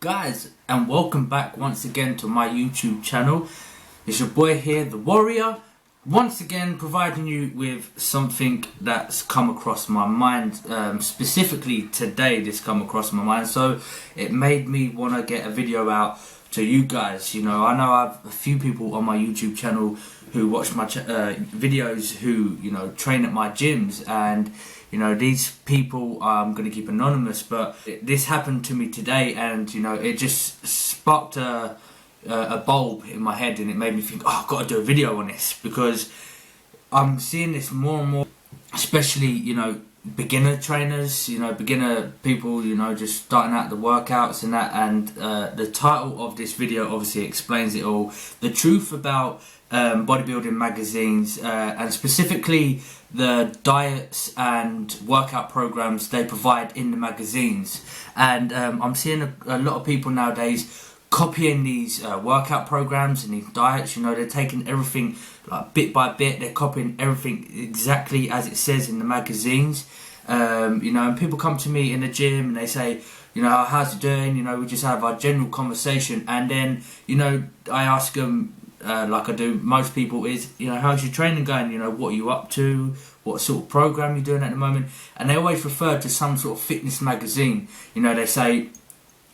guys, and welcome back once again to my YouTube channel. It's your boy here, the Warrior, once again providing you with something that's come across my mind. Specifically today this come across my mind, so it made me want to get a video out to you guys. I know I have a few people on my YouTube channel who watch my videos who train at my gyms, and these people I'm going to keep anonymous, but this happened to me today, and it just sparked a bulb in my head, and it made me think, oh, I've got to do a video on this, because I'm seeing this more and more, especially beginner trainers, beginner people, just starting out the workouts and that. And the title of this video obviously explains it all, the truth about bodybuilding magazines, and specifically the diets and workout programs they provide in the magazines. And I'm seeing a lot of people nowadays copying these workout programs and these diets. They're taking everything like bit by bit, they're copying everything exactly as it says in the magazines. And people come to me in the gym and they say, how's it doing? We just have our general conversation, and then I ask them, like I do most people, is how's your training going? What are you up to? What sort of program you're doing at the moment? And they always refer to some sort of fitness magazine. They say,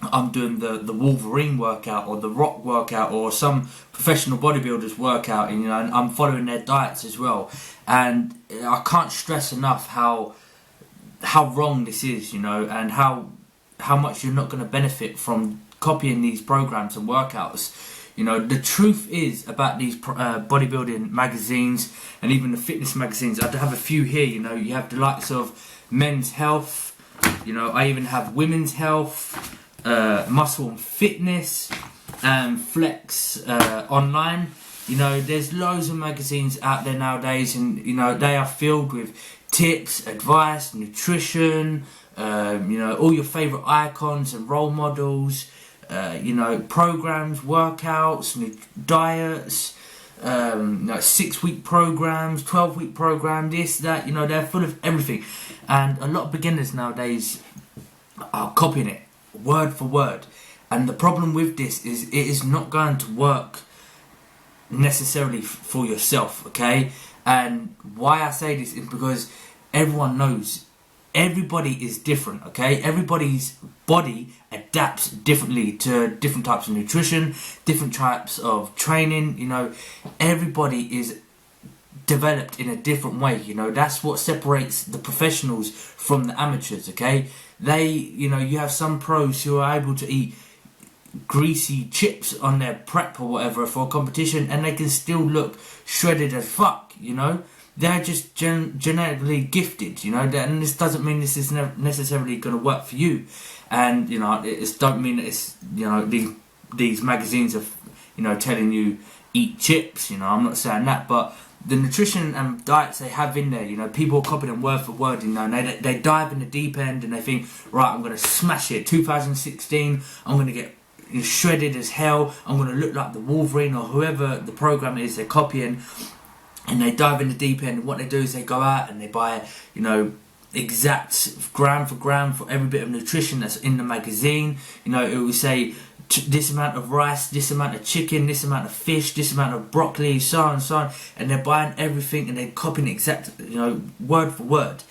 I'm doing the Wolverine workout or the Rock workout or some professional bodybuilders workout, and I'm following their diets as well. And I can't stress enough how wrong this is, and how much you're not going to benefit from copying these programs and workouts. The truth is about these bodybuilding magazines and even the fitness magazines. I have a few here. You have the likes of Men's Health. I even have Women's Health, Muscle and Fitness, and Flex Online. There's loads of magazines out there nowadays, and they are filled with tips, advice, nutrition, all your favourite icons and role models, programs, workouts, diets, 6-week programs, 12-week programs, this, that, they're full of everything. And a lot of beginners nowadays are copying it word for word. And the problem with this is it is not going to work necessarily for yourself, okay? And why I say this is because everyone knows everybody is different, okay? Everybody's body adapts differently to different types of nutrition, different types of training. Everybody is developed in a different way. That's what separates the professionals from the amateurs, okay? You have some pros who are able to eat greasy chips on their prep or whatever for a competition, and they can still look shredded as fuck. They're just genetically gifted, and this doesn't mean this is necessarily going to work for you. And it don't mean that it's these magazines are telling you eat chips. I'm not saying that, but the nutrition and diets they have in there, people copy them word for word. And they dive in the deep end and they think, right, I'm going to smash it. 2016, I'm going to get shredded as hell. I'm going to look like the Wolverine or whoever the program is they're copying. And they dive in the deep end, and what they do is they go out and they buy, exact gram for gram for every bit of nutrition that's in the magazine. It will say this amount of rice, this amount of chicken, this amount of fish, this amount of broccoli, so on and so on. And they're buying everything and they're copying exact, word for word.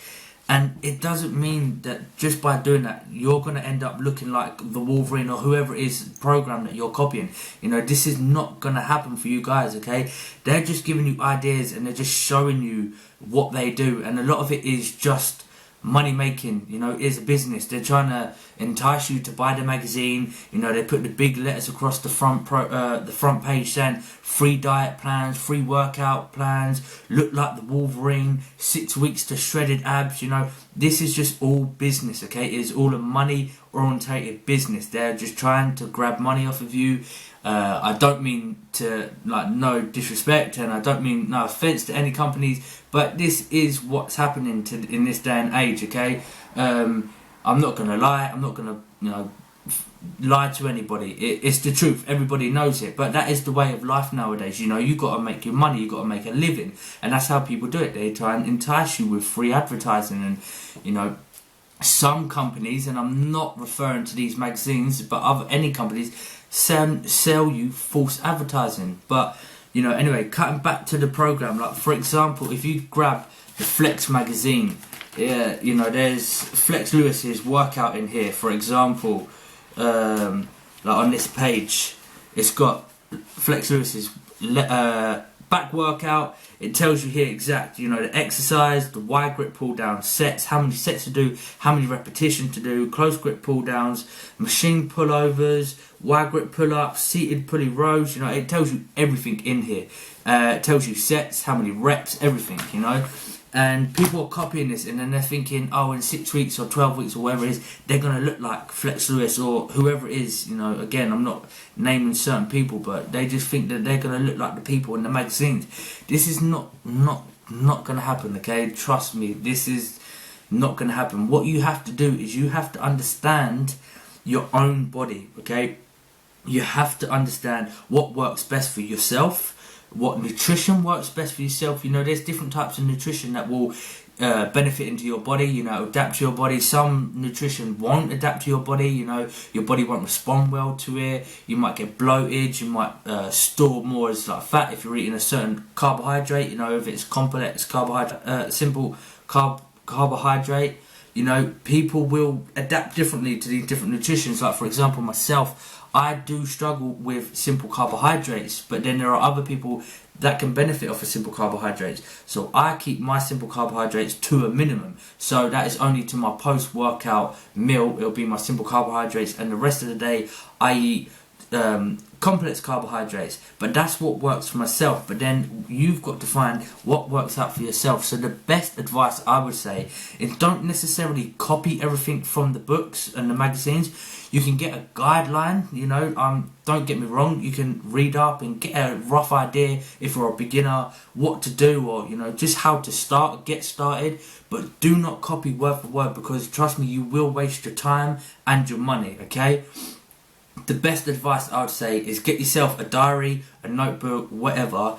And it doesn't mean that just by doing that you're going to end up looking like the Wolverine or whoever it is program that you're copying. This is not going to happen for you guys, okay? They're just giving you ideas and they're just showing you what they do. And a lot of it is just money making. Is a business. They're trying to entice you to buy the magazine. They put the big letters across the front page saying free diet plans, free workout plans, look like the Wolverine, 6 weeks to shredded abs. This is just all business, okay? It is all a money orientated business. They're just trying to grab money off of you. I don't mean to, no disrespect, and I don't mean no offense to any companies, but this is what's happening in this day and age, okay? I'm not gonna lie. I'm not gonna lie to anybody. It's the truth. Everybody knows it, but that is the way of life nowadays. You got to make your money. You got to make a living, and that's how people do it. They try and entice you with free advertising, and some companies, and I'm not referring to these magazines, but any companies sell you false advertising. But anyway, cutting back to the program, like for example, if you grab the Flex magazine, there's Flex Lewis's workout in here. For example, like on this page, it's got Flex Lewis's back workout. It tells you here the exercise, the wide grip pull down sets, how many sets to do, how many repetitions to do, close grip pull downs, machine pullovers, wide grip pull ups, seated pulley rows. It tells you everything in here. It tells you sets, how many reps, everything. And people are copying this, and then they're thinking, oh, in 6 weeks or 12 weeks or whatever it is, they're going to look like Flex Lewis or whoever it is. Again, I'm not naming certain people, but they just think that they're going to look like the people in the magazines. This is not going to happen, okay? Trust me, this is not going to happen. What you have to do is you have to understand your own body, okay? You have to understand what works best for yourself, what nutrition works best for yourself. There's different types of nutrition that will benefit into your body, adapt to your body. Some nutrition won't adapt to your body, your body won't respond well to it. You might get bloated, you might store more as like fat if you're eating a certain carbohydrate, if it's complex carbohydrate, simple carbohydrate. People will adapt differently to these different nutritions. Like for example, myself, I do struggle with simple carbohydrates, but then there are other people that can benefit off of simple carbohydrates. So I keep my simple carbohydrates to a minimum. So that is only to my post-workout meal. It'll be my simple carbohydrates, and the rest of the day I eat complex carbohydrates. But that's what works for myself. But then you've got to find what works out for yourself. So the best advice I would say is don't necessarily copy everything from the books and the magazines. You can get a guideline, don't get me wrong, you can read up and get a rough idea if you're a beginner what to do, or just how to get started, but do not copy word for word, because trust me, you will waste your time and your money, okay? The best advice I would say is get yourself a diary, a notebook, whatever.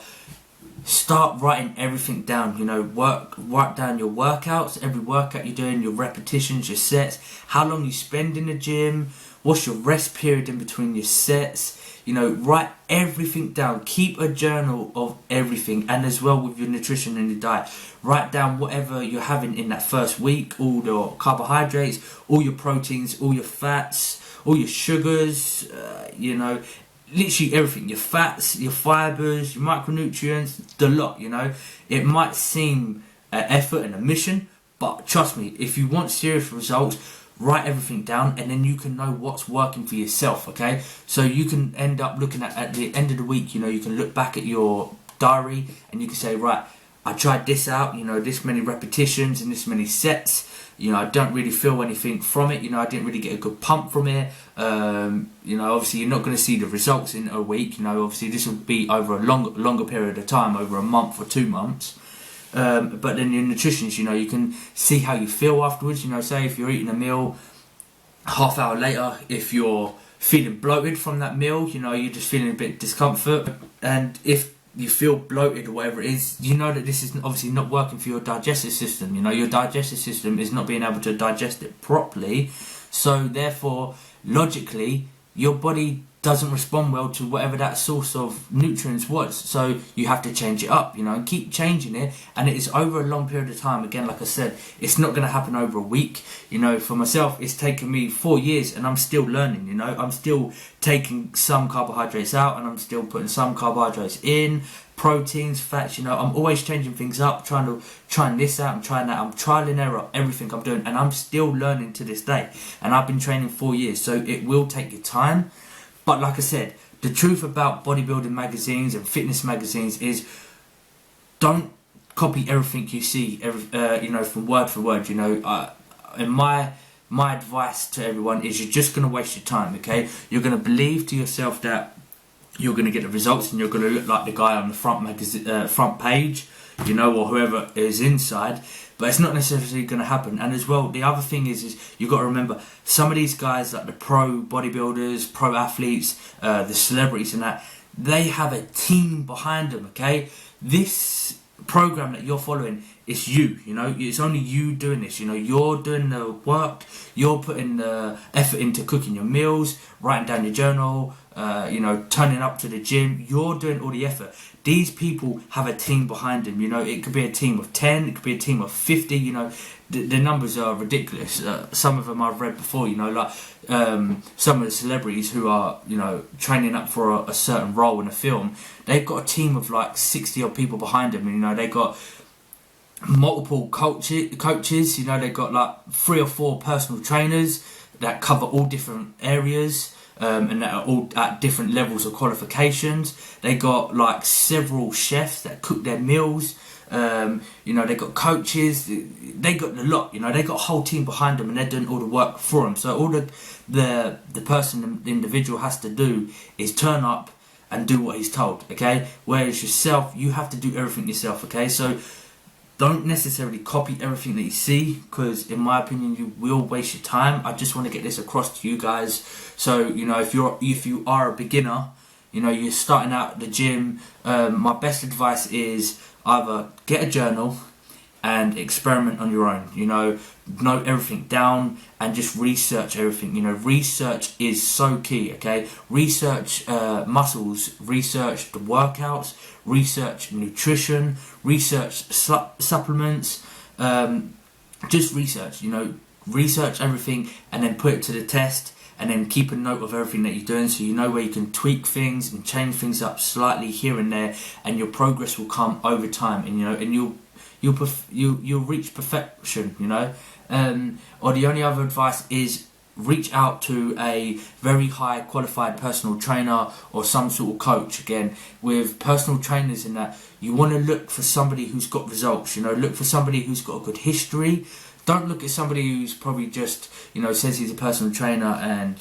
Start writing everything down, write down your workouts, every workout you're doing, your repetitions, your sets, how long you spend in the gym, what's your rest period in between your sets, write everything down. Keep a journal of everything, and as well with your nutrition and your diet. Write down whatever you're having in that first week, all your carbohydrates, all your proteins, all your fats, all your sugars, literally everything, your fats, your fibres, your micronutrients, the lot. It might seem an effort and a mission, but trust me, if you want serious results, write everything down, and then you can know what's working for yourself, okay? So you can end up looking at the end of the week, you can look back at your diary and you can say, right, I tried this out, this many repetitions and this many sets, I don't really feel anything from it, I didn't really get a good pump from it. Obviously you're not going to see the results in a week, obviously this will be over a longer period of time, over a month or 2 months. But then your nutrition, you can see how you feel afterwards. Say if you're eating a meal, half hour later, if you're feeling bloated from that meal, you're just feeling a bit discomfort, and if you feel bloated or whatever it is, that this is obviously not working for your digestive system. Your digestive system is not being able to digest it properly, so therefore logically your body doesn't respond well to whatever that source of nutrients was. So you have to change it up, and keep changing it, and it is over a long period of time. Again, like I said, it's not going to happen over a week. For myself, it's taken me 4 years, and I'm still learning. I'm still taking some carbohydrates out, and I'm still putting some carbohydrates in, proteins, fats. I'm always changing things up, trying this out and trying that. I'm trial and error everything I'm doing, and I'm still learning to this day. And I've been training 4 years, so it will take your time. But like I said, the truth about bodybuilding magazines and fitness magazines is don't copy everything you see, from word for word. And my advice to everyone is you're just going to waste your time, okay? You're going to believe to yourself that you're going to get the results and you're going to look like the guy on the front page, or whoever is inside. But it's not necessarily going to happen. And as well, the other thing is you've got to remember, some of these guys, like the pro bodybuilders, pro athletes, the celebrities and that, they have a team behind them, okay? This program that you're following it's you, you know, it's only you doing this, you know, you're doing the work, you're putting the effort into cooking your meals, writing down your journal, you know, turning up to the gym, you're doing all the effort. These people have a team behind them, you know, it could be a team of 10, it could be a team of 50, you know, the numbers are ridiculous. Some of them I've read before, you know, like some of the celebrities who are, you know, training up for a certain role in a film, they've got a team of like 60 odd people behind them, and, you know, they've got multiple coaches, you know, they've got like 3 or 4 personal trainers that cover all different areas, and that are all at different levels of qualifications. They got like several chefs that cook their meals, you know, they got coaches, they got a lot, you know, they got a whole team behind them, and they're doing all the work for them. So all the person, the individual has to do is turn up and do what he's told, okay? Whereas yourself, you have to do everything yourself, okay? So don't necessarily copy everything that you see, because in my opinion you will waste your time. I just want to get this across to you guys. So, you know, if you are a beginner, you know, you're starting out at the gym, my best advice is either get a journal and experiment on your own, you know, note everything down and just research everything. You know, research is so key, okay? Research muscles, research the workouts, research nutrition, research supplements, just research, you know, research everything and then put it to the test, and then keep a note of everything that you're doing, so you know where you can tweak things and change things up slightly here and there, and your progress will come over time, and, you know, and you'll reach perfection, you know. Or the only other advice is reach out to a very high qualified personal trainer or some sort of coach. Again, with personal trainers in that, you want to look for somebody who's got results, you know, look for somebody who's got a good history. Don't look at somebody who's probably just, you know, says he's a personal trainer and,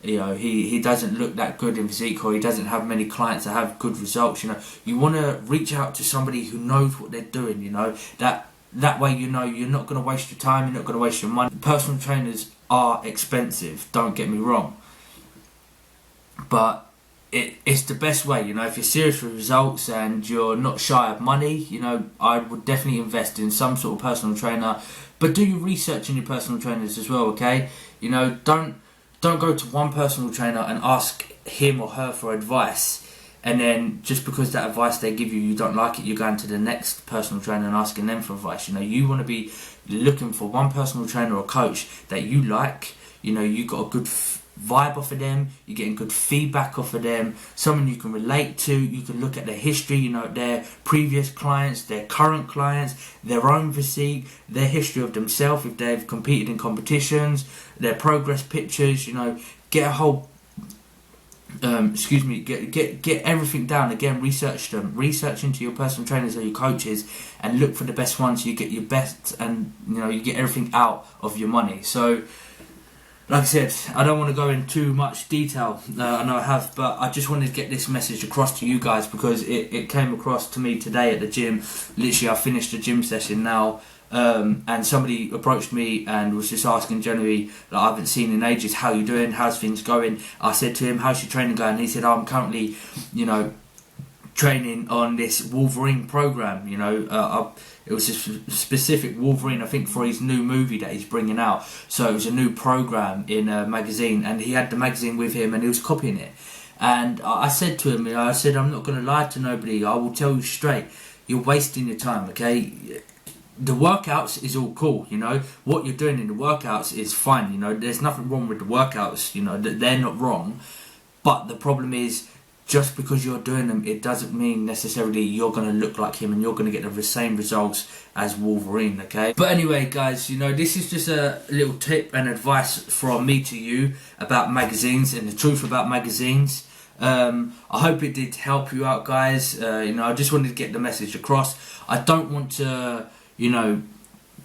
you know, he doesn't look that good in physique, or he doesn't have many clients that have good results. You know, you want to reach out to somebody who knows what they're doing, you know, that way, you know, you're not going to waste your time, you're not going to waste your money. Personal trainers are expensive, don't get me wrong, but it's the best way, you know. If you're serious with results and you're not shy of money, you know, I would definitely invest in some sort of personal trainer. But do your research in your personal trainers as well, okay? You know, don't go to one personal trainer and ask him or her for advice, and then just because that advice they give you, you don't like it, you're going to the next personal trainer and asking them for advice. You know, you want to be looking for one personal trainer or coach that you like, you know, you got a good vibe off of them, you're getting good feedback off of them, someone you can relate to. You can look at their history, you know, their previous clients, their current clients, their own physique, their history of themselves, if they've competed in competitions, their progress pictures, you know, get a whole get everything down. Again, research them, research into your personal trainers or your coaches, and look for the best ones. You get your best, and, you know, you get everything out of your money. So like I said, I don't want to go in too much detail, I know I have, but I just wanted to get this message across to you guys, because it came across to me today at the gym. Literally, I finished the gym session now, and somebody approached me and was just asking generally, that I haven't seen in ages, how you doing, how's things going. I said to him, how's your training going? And he said, I'm currently, you know, training on this Wolverine program, you know. It was a specific Wolverine, I think, for his new movie that he's bringing out. So it was a new program in a magazine, and he had the magazine with him and he was copying it. And I said to him, you know, I said, I'm not going to lie to nobody, I will tell you straight, you're wasting your time, okay? The workouts is all cool, you know, what you're doing in the workouts is fine, you know, there's nothing wrong with the workouts, you know, they're not wrong. But the problem is, just because you're doing them, it doesn't mean necessarily you're going to look like him and you're going to get the same results as Wolverine, okay? But anyway, guys, you know, this is just a little tip and advice from me to you about magazines and the truth about magazines. I hope it did help you out, guys. You know, I just wanted to get the message across. I don't want to, you know,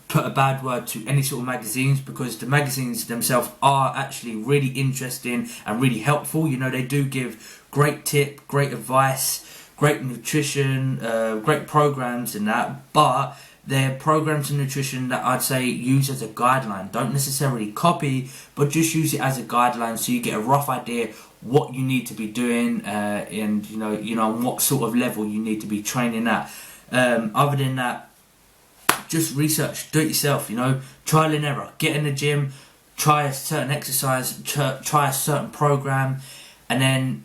put a bad word to any sort of magazines, because the magazines themselves are actually really interesting and really helpful. You know, they do give great tip, great advice, great nutrition, great programs and that, but they're programs and nutrition that I'd say use as a guideline. Don't necessarily copy, but just use it as a guideline, so you get a rough idea what you need to be doing, and you know what sort of level you need to be training at. Other than that, just research, do it yourself, you know, trial and error, get in the gym, try a certain exercise, try a certain program, and then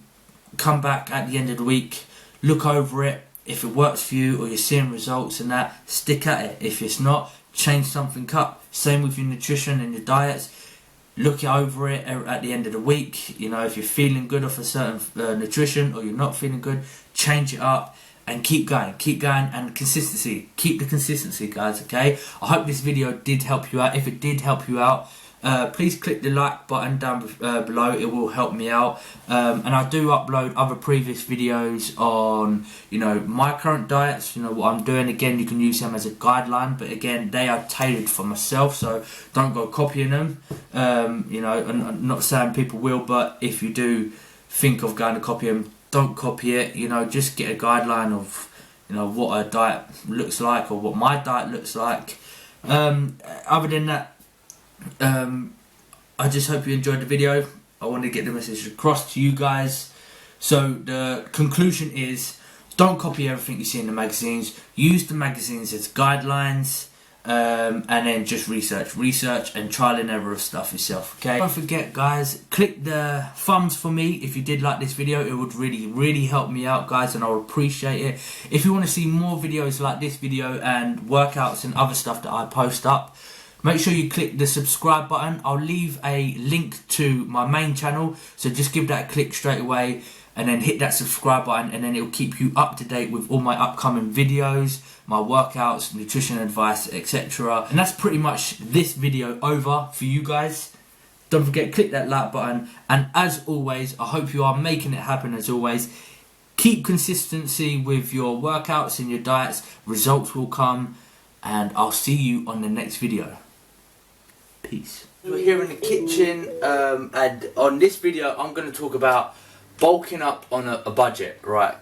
come back at the end of the week, look over it. If it works for you or you're seeing results and that, stick at it. If it's not, change something up. Same with your nutrition and your diets. Look over it at the end of the week. You know, if you're feeling good off a certain nutrition or you're not feeling good, change it up and keep going, and consistency. Keep the consistency, guys, okay? I hope this video did help you out. If it did help you out, please click the like button down below. It will help me out. And I do upload other previous videos on, you know, my current diets, you know, what I'm doing. Again, you can use them as a guideline, but again, they are tailored for myself, so don't go copying them. You know, and I'm not saying people will, but if you do think of going to copy them, don't copy it. You know, just get a guideline of, you know, what a diet looks like or what my diet looks like. Other than that, I just hope you enjoyed the video. I want to get the message across to you guys. So the conclusion is, don't copy everything you see in the magazines. Use the magazines as guidelines, and then just research and trial and error of stuff yourself, okay? Don't forget, guys, click the thumbs for me if you did like this video. It would really help me out, guys, and I would appreciate it. If you want to see more videos like this video and workouts and other stuff that I post up, make sure you click the subscribe button. I'll leave a link to my main channel, so just give that a click straight away and then hit that subscribe button, and then it'll keep you up to date with all my upcoming videos, my workouts, nutrition advice, etc. And that's pretty much this video over for you guys. Don't forget, click that like button, and as always, I hope you are making it happen. As always, keep consistency with your workouts and your diets. Results will come, and I'll see you on the next video. Peace. We're here in the kitchen, and on this video I'm going to talk about bulking up on a budget, right?